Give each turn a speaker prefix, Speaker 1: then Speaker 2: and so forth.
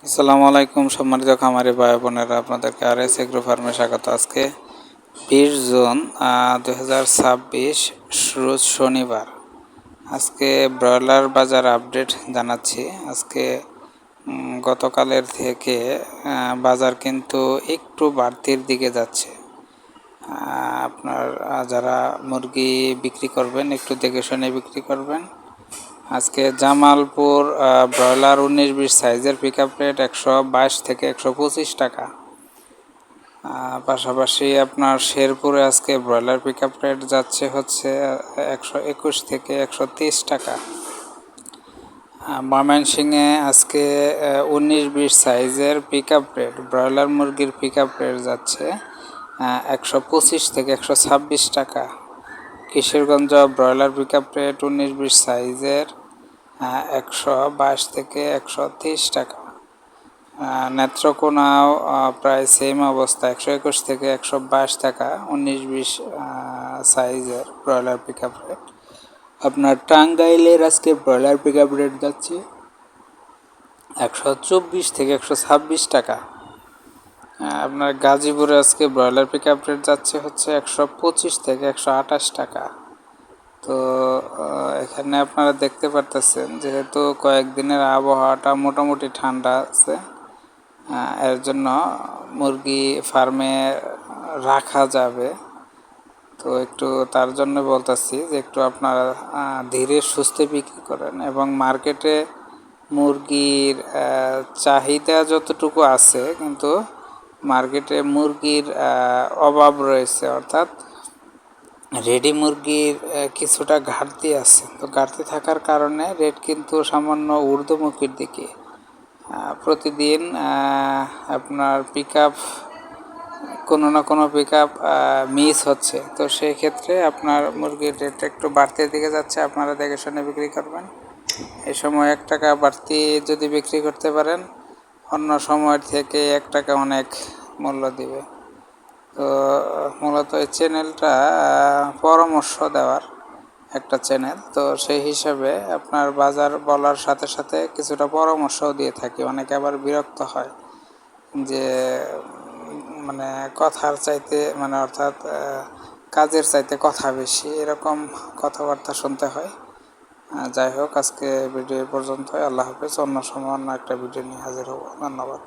Speaker 1: আসসালামু আলাইকুম সম্মানিত খামারি ভাই বোনেরা, আপনাদেরকে আরএস এগ্রো ফার্মে স্বাগত। আজকে 20 জুন 2026 রোজ শনিবার। আজকে ব্রয়লার বাজার আপডেট জানাচ্ছি। আজকে গতকালের থেকে বাজার কিন্তু একটু বাড়তির দিকে যাচ্ছে। আপনার যারা মুরগি বিক্রি করবেন একটু দেখে শুনে বিক্রি করবেন। আজকে জামালপুর ব্রয়লার 19-20 সাইজের পিক আপ রেট 122 থেকে 125 টাকা। পাশাপাশি আপনার শেরপুরে আজকে ব্রয়লার পিক আপ রেট যাচ্ছে হচ্ছে 121 থেকে 130 টাকা। ময়মনসিংহে আজকে 19-20 সাইজের পিক আপ রেট ব্রয়লার মুরগির পিক আপ রেট যাচ্ছে 125 থেকে 126 টাকা। Kishoreganj broiler pick up rate 19-20 সাইজের 122 থেকে 130 টাকা। নেত্রকোনাও প্রায় সেম অবস্থা, 121 থেকে 122 টাকা 19-20 সাইজের ব্রয়লার পিক আপ রেট। আপনার টাঙ্গাইলের আজকে ব্রয়লার পিক আপ রেট যাচ্ছে 124 থেকে 126 টাকা। আপনার গাজীপুরে আজকে ব্রয়লার পিক আপ রেট যাচ্ছে হচ্ছে 125 থেকে 128 টাকা। তো এখানে আপনারা দেখতে পারতেছেন, যেহেতু কয়েকদিনের আবহাওয়াটা মোটামুটি ঠান্ডা আছে, এর জন্য মুরগি ফার্মে রাখা যাবে। তো একটু তার জন্য বলতেছি যে একটু আপনারা ধীরে সুস্থে বিক্রি করেন এবং মার্কেটে মুরগির চাহিদা যতটুকু আছে, কিন্তু মার্কেটে মুরগির অভাব রয়েছে, অর্থাৎ রেডি মুরগির কিছুটা ঘাটতি আছে। তো ঘাটতি থাকার কারণে রেট কিন্তু সামান্য ঊর্ধ্বমুখীর দিকে। প্রতিদিন আপনার পিক আপ কোনো না কোনো পিক আপ মিস হচ্ছে। তো সেই ক্ষেত্রে আপনার মুরগির রেট একটু বাড়তির দিকে যাচ্ছে, আপনারা দেখে শুনে বিক্রি করবেন। এই সময় 1 টাকা বাড়তি যদি বিক্রি করতে পারেন, অন্য সময়ের থেকে 1 টাকা অনেক মূল্য দিবে। তো মূলত এই চ্যানেলটা পরামর্শ দেওয়ার একটা চ্যানেল। তো সেই হিসাবে আপনার বাজার বলার সাথে সাথে কিছুটা পরামর্শও দিয়ে থাকি। অনেকে আবার বিরক্ত হয় যে মানে কথার চাইতে অর্থাৎ কাজের চাইতে কথা বেশি, এরকম কথাবার্তা শুনতে হয়। যাই হোক, আজকে ভিডিও পর্যন্ত। আল্লাহ হাফেজ। অন্য সময় অন্য একটা ভিডিও নিয়ে হাজির হব। ধন্যবাদ।